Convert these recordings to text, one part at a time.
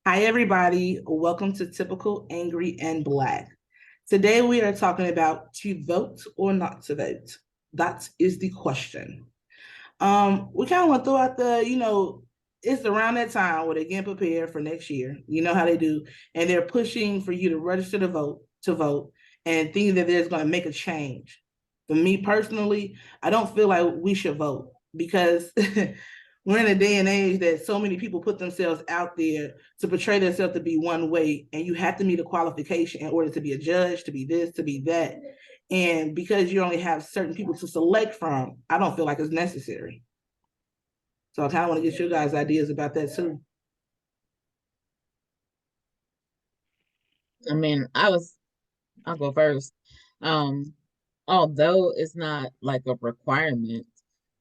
Hi, everybody. Welcome to Typical Angry and Black. Today, we are talking about to vote or not to vote. That is the question. We kind of want to throw out it's around that time where they're getting prepared for next year. You know how they do. And they're pushing for you to register to vote, and thinking that there's going to make a change. For me personally, I don't feel like we should vote because we're in a day and age that so many people put themselves out there to portray themselves to be one way, and you have to meet a qualification in order to be a judge, to be this, to be that. And because you only have certain people to select from, I don't feel like it's necessary. So I kind of want to get your guys' ideas about that too. I mean, I'll go first. Um, Although it's not like a requirement,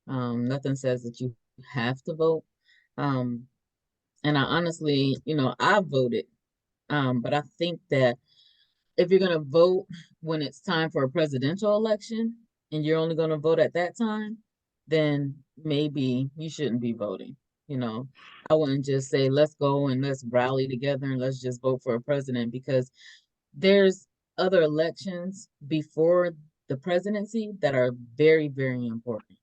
nothing says that you have to vote. Um, and I honestly, I voted. But I think that if you're gonna vote when it's time for a presidential election and you're only gonna vote at that time, then maybe you shouldn't be voting. You know, I wouldn't just say let's go and let's rally together and let's just vote for a president because there's other elections before the presidency that are very, very important.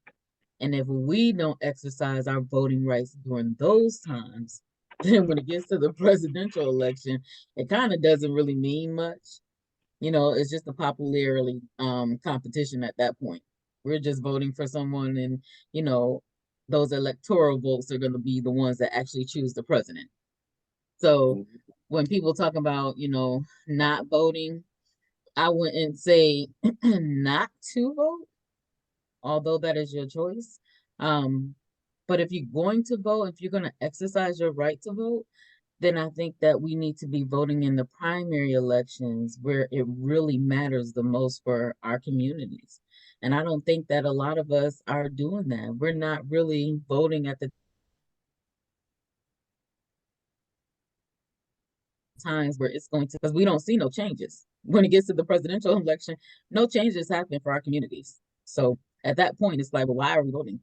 And if we don't exercise our voting rights during those times, then when it gets to the presidential election, it kind of doesn't really mean much. It's just a popularity competition at that point. We're just voting for someone, and you know, those electoral votes are going to be the ones that actually choose the president. So when people talk about, not voting, I wouldn't say not to vote, although that is your choice. Um, but if you're going to vote, if you're going to exercise your right to vote, then I think that we need to be voting in the primary elections where it really matters the most for our communities. And I don't think that a lot of us are doing that. We're not really voting at the times where it's going to, because we don't see no changes. When it gets to the presidential election, no changes happen for our communities. So at that point, it's like, well, why are we voting?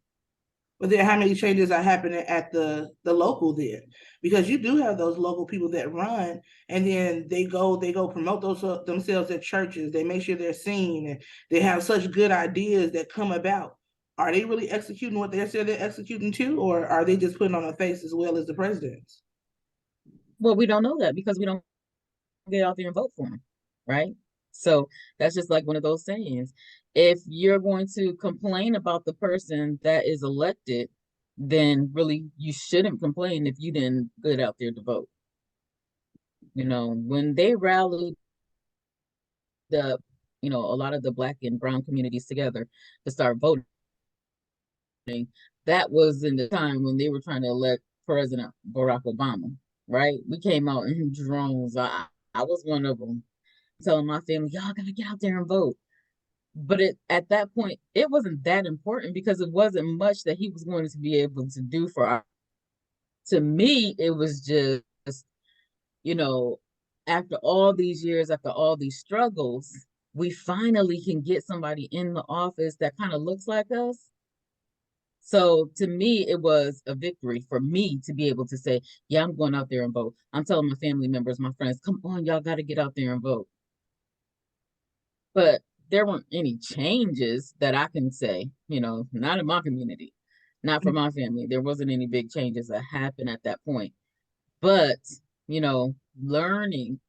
But then how many changes are happening at the local there? Because you do have those local people that run, and then they go promote those themselves at churches. They make sure they're seen, and they have such good ideas that come about. Are they really executing what they said they're executing too, or are they just putting on a face as well as the presidents? Well, we don't know that because we don't get out there and vote for them, right? So that's just like one of those sayings. If you're going to complain about the person that is elected, then really you shouldn't complain if you didn't get out there to vote. When they rallied the, a lot of the black and brown communities together to start voting, that was in the time when they were trying to elect President Barack Obama, right? We came out in drones. I was one of them telling my family, y'all gotta get out there and vote. But at that point, it wasn't that important because it wasn't much that he was going to be able to do for our. To me, it was just, you know, after all these years, after all these struggles, we finally can get somebody in the office that kind of looks like us. So to me, it was a victory for me to be able to say, yeah, I'm going out there and vote. I'm telling my family members, my friends, come on, y'all got to get out there and vote. But there weren't any changes that I can say, not in my community, not for my family. There wasn't any big changes that happened at that point. But, learning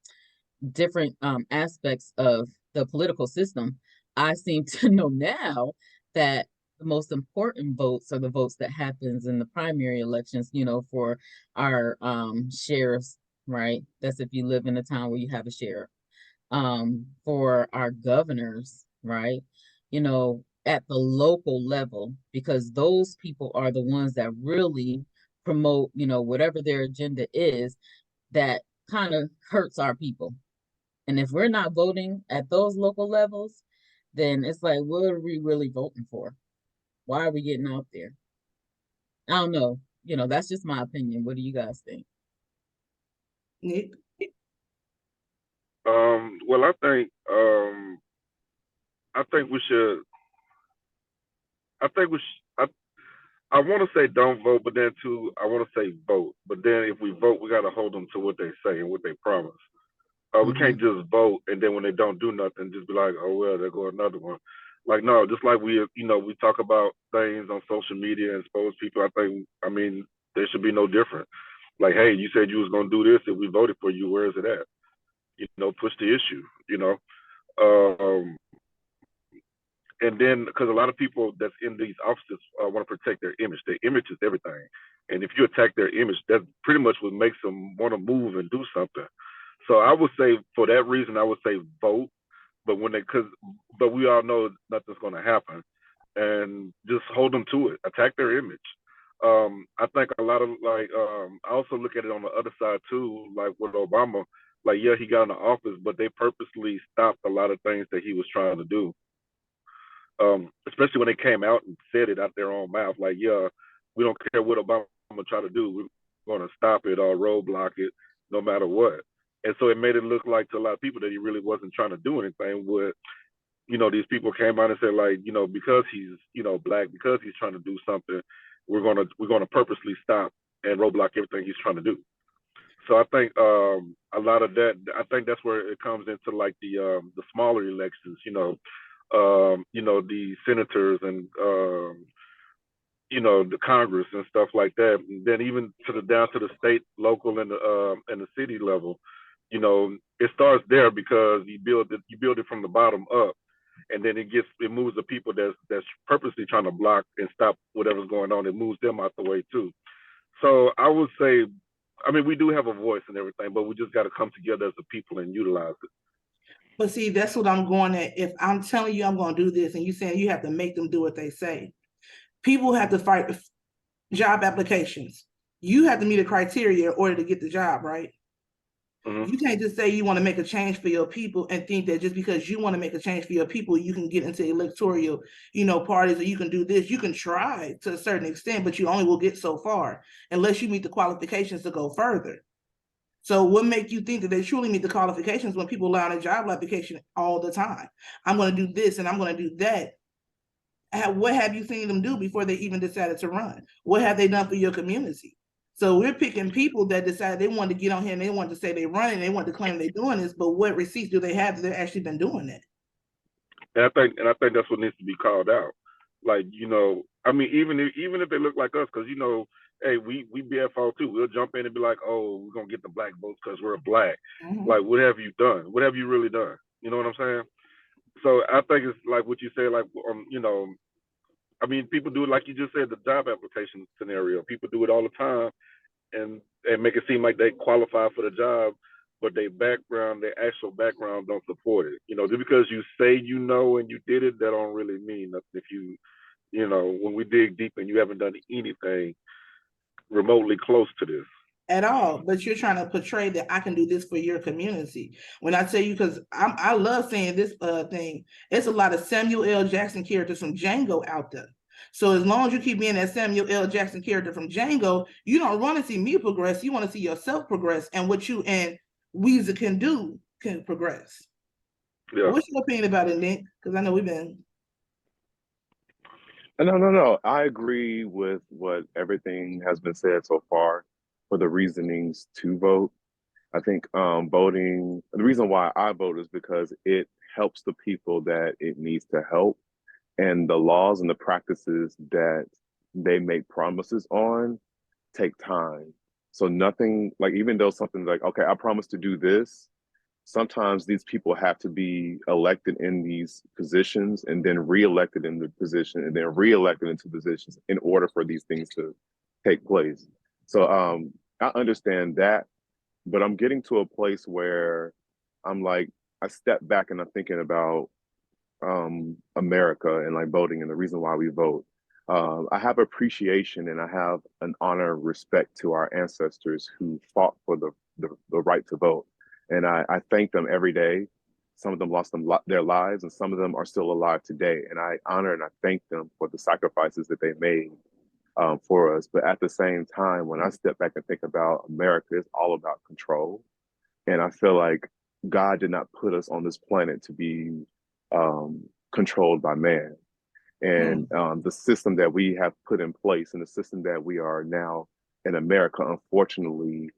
different aspects of the political system, I seem to know now that the most important votes are the votes that happens in the primary elections, for our sheriffs, right? That's if you live in a town where you have a sheriff, for our governors, right? At the local level, because those people are the ones that really promote, whatever their agenda is that kind of hurts our people. And if we're not voting at those local levels, then it's like, what are we really voting for? Why are we getting out there? I don't know. That's just my opinion. What do you guys think? Nick? Well, I think we should. I think we. Sh- I want to say don't vote, but then too, I want to say vote. But then if we vote, we got to hold them to what they say and what they promise. We Hmm. can't just vote and then when they don't do nothing, just be like, oh well, there go another one. Like no, just like we talk about things on social media and expose people. I mean, there should be no different. Like, hey, you said you was gonna do this. If we voted for you, where is it at? Push the issue. Um, and then because a lot of people that's in these offices want to protect their image. Their image is everything, and if you attack their image, that pretty much what makes them want to move and do something. So I would say for that reason, I would say vote. But but we all know nothing's going to happen, and just hold them to it. Attack their image. I think a lot of I also look at it on the other side too, like with Obama. Like yeah, he got in the office, but they purposely stopped a lot of things that he was trying to do. Especially when they came out and said it out their own mouth, like, yeah, we don't care what Obama try to do, we're going to stop it or roadblock it, no matter what. And so it made it look like to a lot of people that he really wasn't trying to do anything. With these people came out and said like, because he's black, because he's trying to do something, we're gonna purposely stop and roadblock everything he's trying to do. So I think a lot of that. I think that's where it comes into like the smaller elections. The senators and the Congress and stuff like that. And then even to the down to the state, local, and the city level. It starts there because you build it from the bottom up, and then it moves the people that's purposely trying to block and stop whatever's going on. It moves them out the way too. So I would say, I mean, we do have a voice and everything, but we just got to come together as a people and utilize it. But see, that's what I'm going at. If I'm telling you I'm going to do this and you saying you have to make them do what they say, people have to fight job applications. You have to meet a criteria in order to get the job, right? Mm-hmm. You can't just say you want to make a change for your people and think that just because you want to make a change for your people, you can get into electoral, parties, or you can do this. You can try to a certain extent, but you only will get so far unless you meet the qualifications to go further. So what make you think that they truly meet the qualifications when people lie on a job application all the time? I'm going to do this and I'm going to do that. What have you seen them do before they even decided to run? What have they done for your community? So we're picking people that decided they wanted to get on here and they wanted to say they're running, they want to claim they're doing this, but what receipts do they have that they've actually been doing that? And I think that's what needs to be called out. Like, I mean, even if they look like us, because hey, we BFO too. We'll jump in and be like, oh, we're gonna get the black votes because we're black. Mm-hmm. Like, what have you done? What have you really done? You know what I'm saying? So I think it's like what you say, like, I mean, people do it like you just said, the job application scenario. People do it all the time, and make it seem like they qualify for the job, but their actual background don't support it. Just because you say and you did it, that don't really mean nothing. If when we dig deep and you haven't done anything remotely close to this. At all, but you're trying to portray that I can do this for your community. When I tell you, because I love saying this thing, it's a lot of Samuel L. Jackson characters from Django out there. So as long as you keep being that Samuel L. Jackson character from Django, you don't want to see me progress. You want to see yourself progress, and what you and Weezer can do can progress. Yeah. What's your opinion about it, Nick? Because I know we've been. No, no, no. I agree with what everything has been said so far for the reasonings to vote. I think voting, the reason why I vote is because it helps the people that it needs to help. And the laws and the practices that they make promises on take time. So nothing, like, even though something's like, okay, I promise to do this, sometimes these people have to be elected in these positions and then reelected in the position and then reelected into positions in order for these things to take place. So I understand that, but I'm getting to a place where I'm like, I step back and I'm thinking about America and like voting and the reason why we vote. I have appreciation and I have an honor and respect to our ancestors who fought for the right to vote. And I thank them every day. Some of them lost their lives and some of them are still alive today. And I honor and I thank them for the sacrifices that they made for us. But at the same time, when I step back and think about America, it's all about control. And I feel like God did not put us on this planet to be controlled by man. And the system that we have put in place and the system that we are now in America, unfortunately,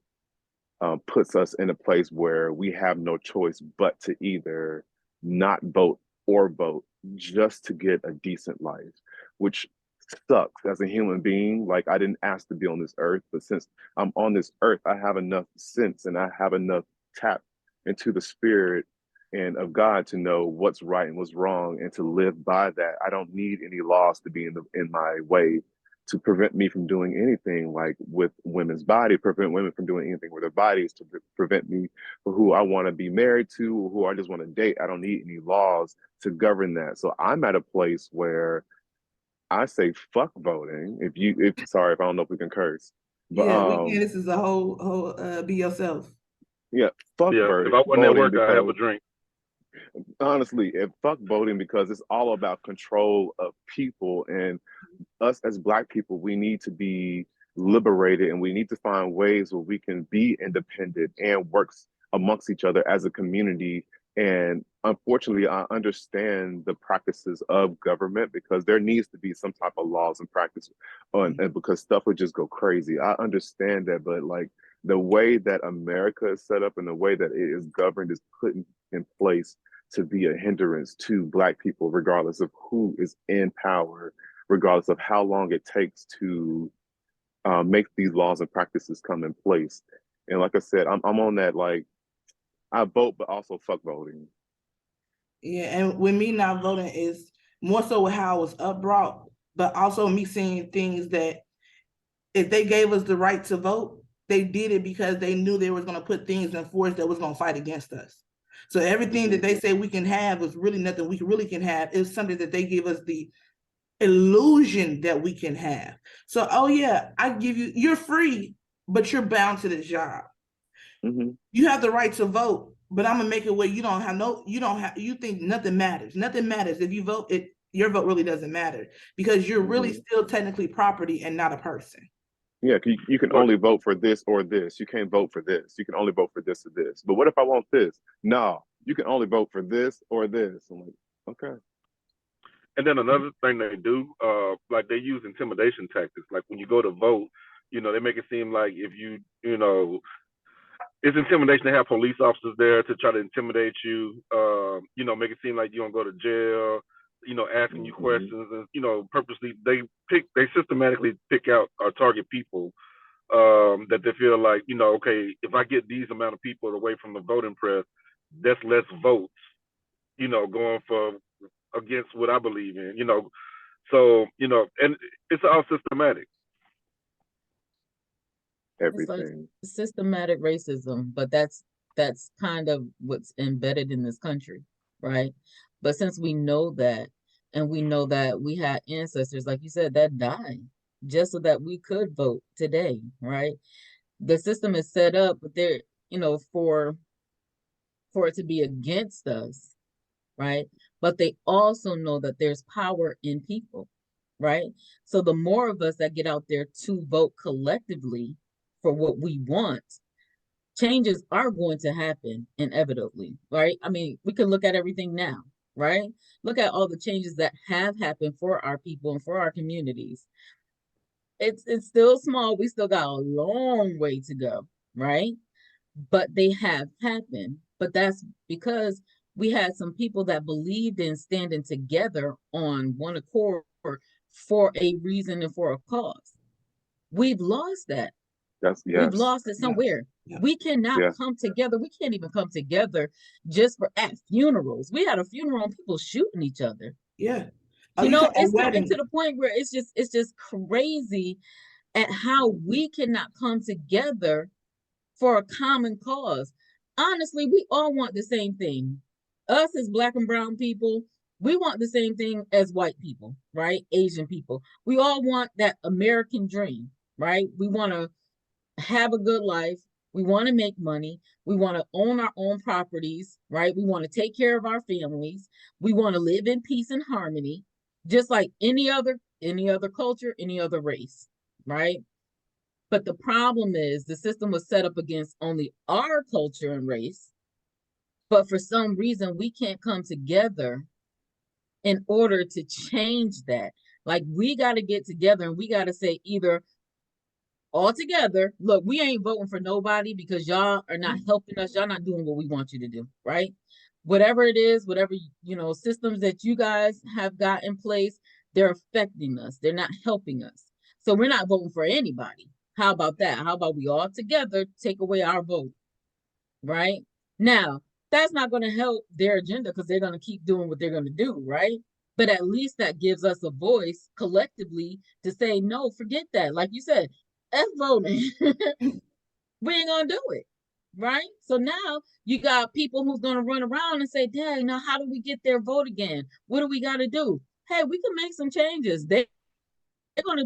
puts us in a place where we have no choice but to either not vote or vote just to get a decent life, which sucks as a human being. Like, I didn't ask to be on this earth, but since I'm on this earth, I have enough sense and I have enough tap into the spirit and of God to know what's right and what's wrong and to live by that. I don't need any laws to be in my way to prevent me from doing anything like with women's body, prevent women from doing anything with their bodies, to prevent me for who I want to be married to or who I just want to date. I don't need any laws to govern that. So I'm at a place where I say fuck voting. If sorry if I don't know if we can curse, but Yeah, we can. This is a whole be yourself. yeah, fuck Yeah, if I wasn't at work, I'd have a drink. Honestly, and fuck voting because it's all about control of people, and us as Black people, we need to be liberated and we need to find ways where we can be independent and work amongst each other as a community. And unfortunately, I understand the practices of government because there needs to be some type of laws and practice and because stuff would just go crazy. I understand that, but like the way that America is set up and the way that it is governed is put in place to be a hindrance to Black people, regardless of who is in power, regardless of how long it takes to make these laws and practices come in place. And like I said, I'm on that, like, I vote, but also fuck voting. Yeah, and with me not voting is more so with how I was brought, but also me seeing things that if they gave us the right to vote, they did it because they knew they was going to put things in force that was going to fight against us. So everything that they say we can have is really nothing we really can have. It's something that they give us the illusion that we can have. So, oh yeah, I give you, you're free, but you're bound to this job. You have the right to vote, but I'm gonna make it where you don't have, you think nothing matters. Nothing matters. If you vote, your vote really doesn't matter because you're really still technically property and not a person. Yeah, you can only vote for this or this. You can't vote for this. You can only vote for this or this. But what if I want this? No, you can only vote for this or this. I'm like, okay. And then another thing they do, like they use intimidation tactics. Like when you go to vote, they make it seem like if it's intimidation to have police officers there to try to intimidate you, make it seem like you don't go to jail, asking you questions and, purposely they systematically pick out or target people that they feel like, okay, if I get these amount of people away from the voting press, that's less votes, going for against what I believe in, So, and it's all systematic. Everything. It's like systematic racism, but that's kind of what's embedded in this country, right? But since we know that, and we know that we had ancestors, like you said, that died just so that we could vote today, right? The system is set up there, for it to be against us, right? But they also know that there's power in people, right? So the more of us that get out there to vote collectively for what we want, changes are going to happen inevitably, right? I mean, we can look at everything now, right? Look at all the changes that have happened for our people and for our communities. It's still small. We still got a long way to go, right? But they have happened. But that's because we had some people that believed in standing together on one accord for a reason and for a cause. We've lost that. We've lost it somewhere. Yeah. We cannot come together. We can't even come together just at funerals. We had a funeral and people shooting each other. Yeah. It's getting to the point where it's just crazy at how we cannot come together for a common cause. Honestly, we all want the same thing. Us as Black and brown people, we want the same thing as white people, right? Asian people. We all want that American dream, right? We want to have a good life. We want to make money. We want to own our own properties, right? We want to take care of our families. We want to live in peace and harmony, just like any other culture, any other race, right? But the problem is the system was set up against only our culture and race. But for some reason, we can't come together in order to change that. Like, we got to get together and we got to say either all together, look, we ain't voting for nobody because y'all are not helping us. Y'all not doing what we want you to do, right? Whatever it is, whatever, systems that you guys have got in place, they're affecting us. They're not helping us. So we're not voting for anybody. How about that? How about we all together take away our vote, right? Now, that's not going to help their agenda because they're going to keep doing what they're going to do, right? But at least that gives us a voice collectively to say, no, forget that. Like you said, F voting. We ain't going to do it, right? So now you got people who's going to run around and say, dang, now how do we get their vote again? What do we got to do? Hey, we can make some changes. They're gonna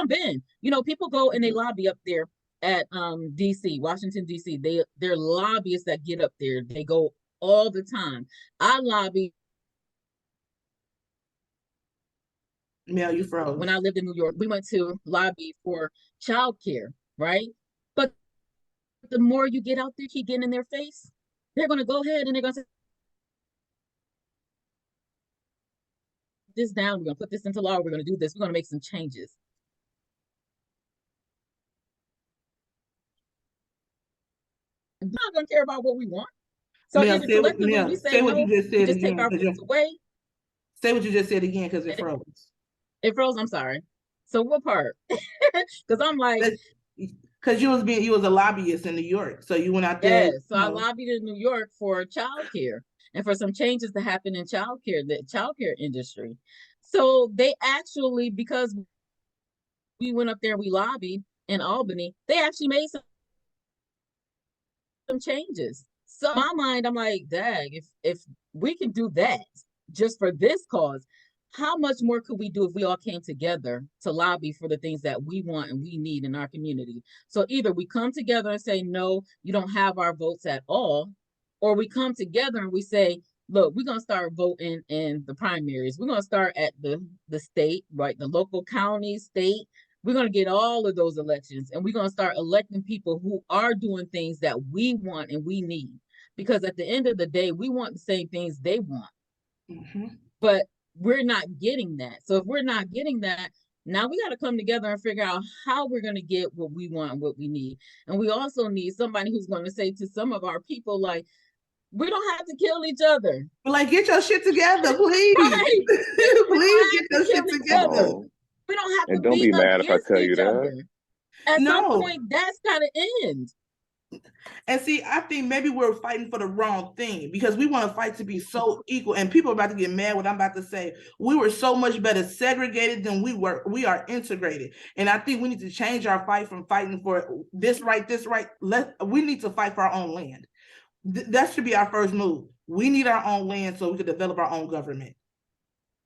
bend. People go and they lobby up there at DC, Washington, DC. They're lobbyists that get up there. They go all the time. I lobby Mel, you froze. when I lived in New York. We went to lobby for childcare, right? But the more you get out there, keep getting in their face, they're gonna go ahead and they're gonna say this down, we're gonna put this into law, we're gonna do this, we're gonna make some changes. I'm not gonna care about what we want. So Mel, either collectively we say what no, you just we said just take again. our votes away. Say what you just said again because it froze. It froze, I'm sorry. So what part? Because I'm like, because you was a lobbyist in New York, so you went out there. yeah. So I lobbied in New York for childcare and for some changes to happen in childcare, the childcare industry. So they actually, because we went up there, we lobbied in Albany, they actually made some changes. So in my mind, I'm like, dang, if we can do that just for this cause, how much more could we do if we all came together to lobby for the things that we want and we need in our community? So either we come together and say, no, you don't have our votes at all, or we come together and we say, look, we're going to start voting in the primaries. We're going to start at the state, right? The local, county, state. We're going to get all of those elections and we're going to start electing people who are doing things that we want and we need. Because at the end of the day, we want the same things they want. Mm-hmm. But we're not getting that. So if we're not getting that, now we got to come together and figure out how we're going to get what we want and what we need. And we also need somebody who's going to say to some of our people, like, we don't have to kill each other. But like, get your shit together, please. Right. Please get your shit together. We don't have And to don't be be mad if I against tell you each that. other. At some point, that's got to end. And see, I think maybe we're fighting for the wrong thing because we want to fight to be so equal. And people are about to get mad what I'm about to say. We were so much better segregated than we were. We are integrated. And I think we need to change our fight from fighting for this right. We need to fight for our own land. That should be our first move. We need our own land so we can develop our own government.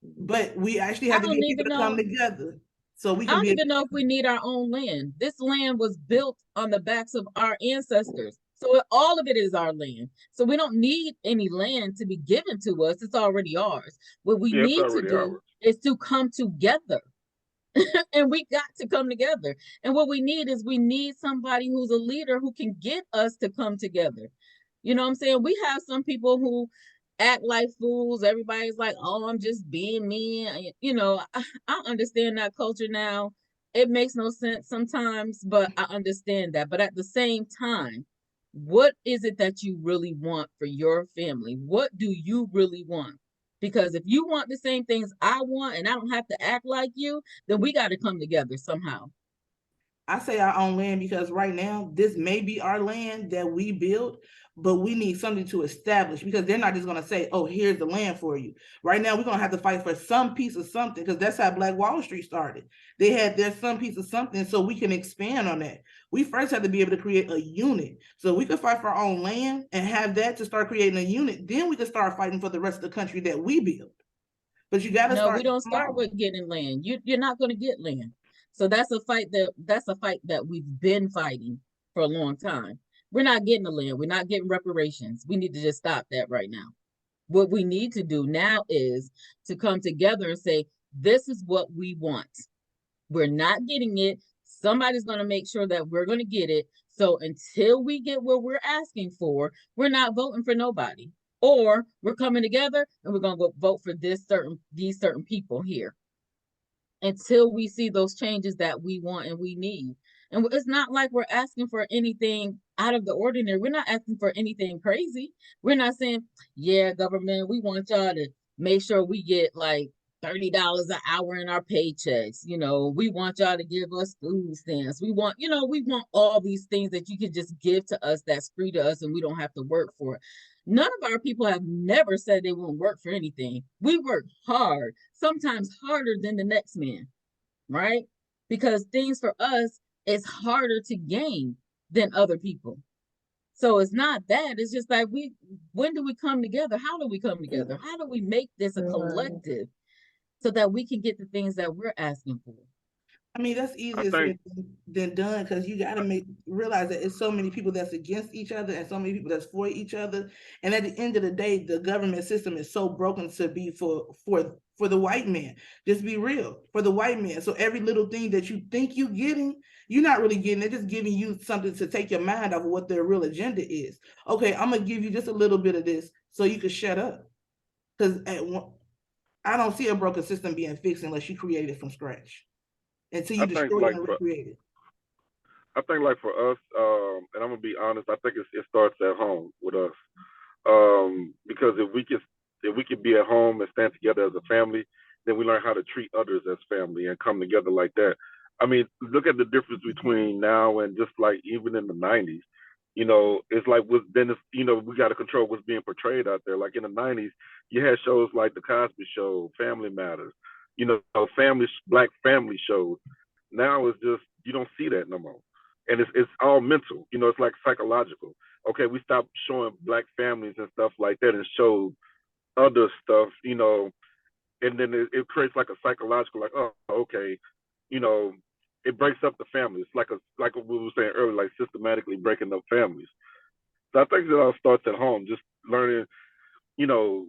But we actually have to get people to come together. So we can I don't even know if we need our own land. This land was built on the backs of our ancestors. So all of it is our land. So we don't need any land to be given to us. It's already ours. What we need to do is to come together. And we got to come together. And what we need somebody who's a leader who can get us to come together. You know what I'm saying? We have some people who act like fools. Everybody's like, oh, I'm just being me. I understand that culture now. It makes no sense sometimes, but I understand that. But at the same time, what is it that you really want for your family? What do you really want? Because if you want the same things I want and I don't have to act like you, then we got to come together somehow. I say our own land because right now, this may be our land that we build, but we need something to establish because they're not just going to say, oh, here's the land for you. Right now, we're going to have to fight for some piece of something because that's how Black Wall Street started. They had their some piece of something so we can expand on that. We first have to be able to create a unit. So we could fight for our own land and have that to start creating a unit. Then we can start fighting for the rest of the country that we build. But you got to start. No, we don't start with getting land. You're not going to get land. So that's a fight that we've been fighting for a long time. We're not getting the land. We're not getting reparations. We need to just stop that right now. What we need to do now is to come together and say, this is what we want. We're not getting it. Somebody's going to make sure that we're going to get it. So until we get what we're asking for, we're not voting for nobody. or we're coming together and we're gonna go vote for these certain people here until we see those changes that we want and we need. And it's not like we're asking for anything out of the ordinary. We're not asking for anything crazy. We're not saying, yeah, government, we want y'all to make sure we get like $30 an hour in our paychecks. You know, we want y'all to give us food stamps. We want all these things that you can just give to us that's free to us and we don't have to work for it. None of our people have never said they won't work for anything. We work hard, sometimes harder than the next man, right? Because things for us is harder to gain than other people. So it's not that. It's just like when do we come together? How do we come together? How do we make this a collective so that we can get the things that we're asking for? I mean, that's I easier think said than done because you got to realize that it's so many people that's against each other and so many people that's for each other. And at the end of the day, the government system is so broken to be for the white man. Just be real, for the white man. So every little thing that you think you're getting, you're not really getting. They're just giving you something to take your mind off of what their real agenda is. Okay, I'm gonna give you just a little bit of this so you can shut up. Because I don't see a broken system being fixed unless you create it from scratch. Until you I think destroy it like and for recreate it. I think like for us, and I'm gonna be honest, I think it starts at home with us. Because if we could be at home and stand together as a family, then we learn how to treat others as family and come together like that. I mean, look at the difference between now and just like even in the '90s. You know, it's like we got to control what's being portrayed out there. Like in the '90s, you had shows like The Cosby Show, Family Matters, black family shows. Now it's just you don't see that no more, and it's all mental. You know, it's like psychological. Okay, we stopped showing black families and stuff like that and showed other stuff. And then it creates like a psychological, like, oh, okay, you know, it breaks up the family. It's like what we were saying earlier, like systematically breaking up families. So I think it all starts at home, just learning, you know,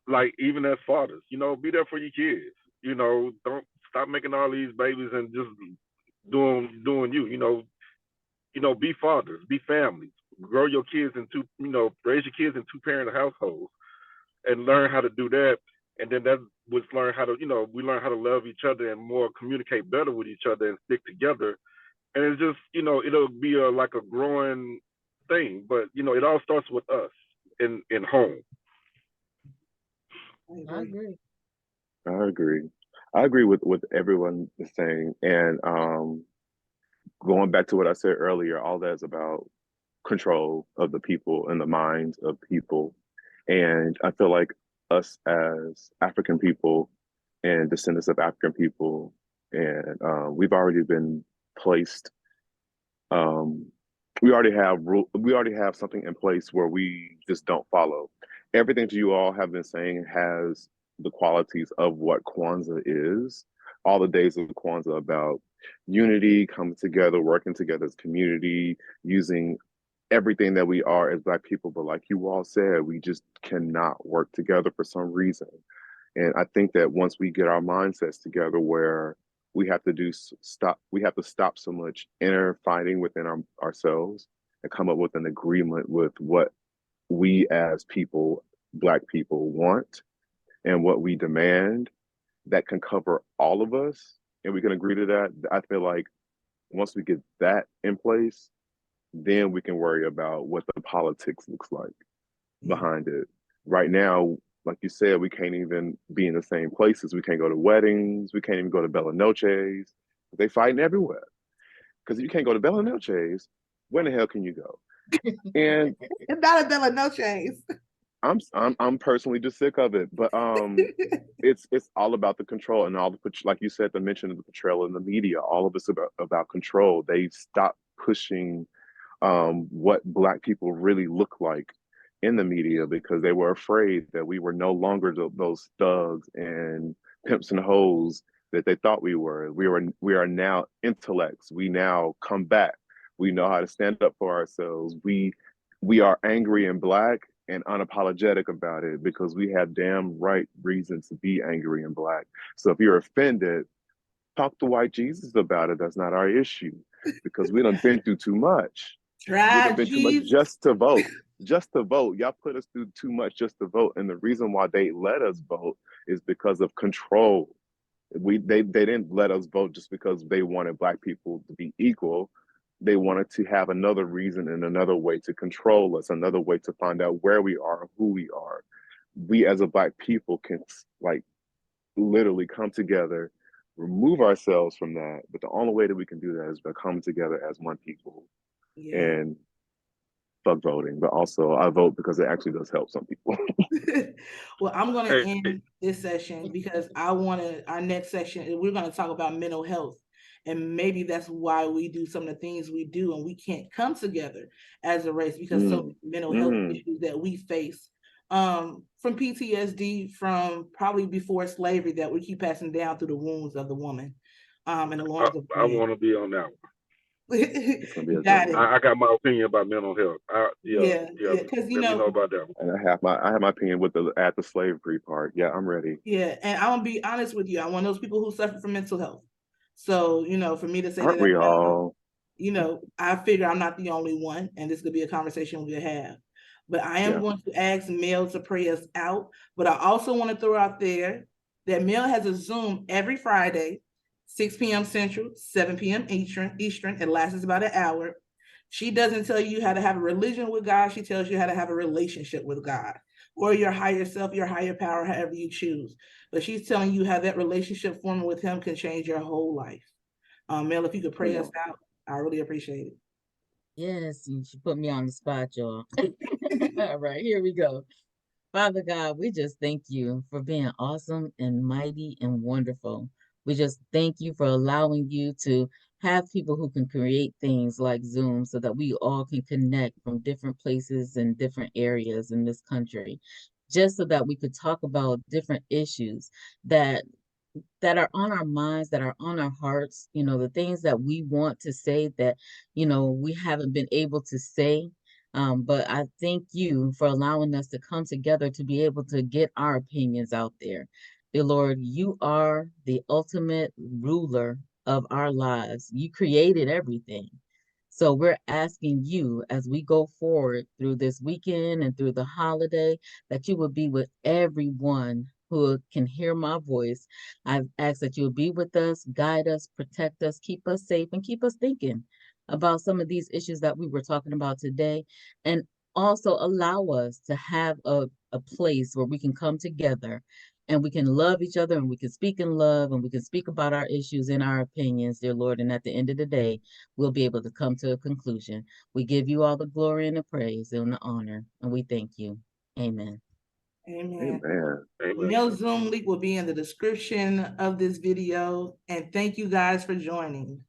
like even as fathers, be there for your kids. Don't stop making all these babies and just doing you. Be fathers, be families, grow your kids into, raise your kids in two-parent households and learn how to do that. And then that was learn how to, we learn how to love each other and more communicate better with each other and stick together. And it's just, it'll be like a growing thing. But, it all starts with us in home. I agree. I agree. I agree with what everyone is saying. And going back to what I said earlier, all that is about control of the people and the minds of people. And I feel like us as African people and descendants of African people, and we've already been placed. We already have something in place where we just don't follow. Everything that you all have been saying has the qualities of what Kwanzaa is. All the days of Kwanzaa about unity, coming together, working together as a community, using everything that we are as Black people. But like you all said, we just cannot work together for some reason. And I think that once we get our mindsets together where we have to stop so much inner fighting within ourselves and come up with an agreement with what we as people, Black people, want and what we demand that can cover all of us, and we can agree to that. I feel like once we get that in place, then we can worry about what the politics looks like behind it. Right now, like you said, we can't even be in the same places. We can't go to weddings. We can't even go to Bella Noches. They fighting everywhere. Because if you can't go to Bella Noches, when the hell can you go? And it's not a Bella Noches. I'm personally just sick of it. But it's all about the control and all the, like you said, the mention of the portrayal in the media. All of it's about control. They stopped pushing what Black people really look like in the media because they were afraid that we were no longer those thugs and pimps and hoes that they thought we were. We are now intellects. We now come back. We know how to stand up for ourselves. We are angry and Black and unapologetic about it because we have damn right reasons to be angry and Black. So if you're offended, talk to white Jesus about it. That's not our issue because we done been through too much. We Try done been too much Jesus. just to vote. just to vote. Y'all put us through too much just to vote. And the reason why they let us vote is because of control. They didn't let us vote just because they wanted Black people to be equal. They wanted to have another reason and another way to control us, another way to find out where we are, who we are. We as a Black people can like literally come together, remove ourselves from that. But the only way that we can do that is by coming together as one people. Yeah. And fuck voting, but also I vote because it actually does help some people. Well, I'm going to end this session because our next session, we're going to talk about mental health. And maybe that's why we do some of the things we do and we can't come together as a race because so many mental health issues that we face from PTSD from probably before slavery that we keep passing down through the wounds of the woman and the wounds of the I want to be on that one. Got it. I got my opinion about mental health. Yeah, because you know about that one. And I have my opinion with the slavery part. Yeah, I'm ready. Yeah, and I'm gonna be honest with you. I'm one of those people who suffer from mental health. So for me to say Aren't that, we all? I figure I'm not the only one, and this could be a conversation we'll have. But I am going to ask Mel to pray us out. But I also want to throw out there that Mel has a Zoom every Friday, 6 p.m. Central, 7 p.m. Eastern. It lasts about an hour. She doesn't tell you how to have a religion with God. She tells you how to have a relationship with God or your higher self, your higher power, however you choose. But she's telling you how that relationship forming with him can change your whole life. Mel, if you could pray us out, I really appreciate it. Yes, you should put me on the spot, y'all. All right, here we go. Father God, we just thank you for being awesome and mighty and wonderful. We just thank you for allowing you to have people who can create things like Zoom so that we all can connect from different places and different areas in this country, just so that we could talk about different issues that are on our minds, that are on our hearts, the things that we want to say that, we haven't been able to say. But I thank you for allowing us to come together to be able to get our opinions out there. Dear Lord, you are the ultimate ruler of our lives. You created everything. So we're asking you as we go forward through this weekend and through the holiday that you will be with everyone who can hear my voice. I ask that you will be with us, guide us, protect us, keep us safe, and keep us thinking about some of these issues that we were talking about today. And also allow us to have a place where we can come together and we can love each other and we can speak in love and we can speak about our issues and our opinions, dear Lord. And at the end of the day, we'll be able to come to a conclusion. We give you all the glory and the praise and the honor, and we thank you. Amen. Amen. Amen. Mel's Zoom link will be in the description of this video. And thank you guys for joining.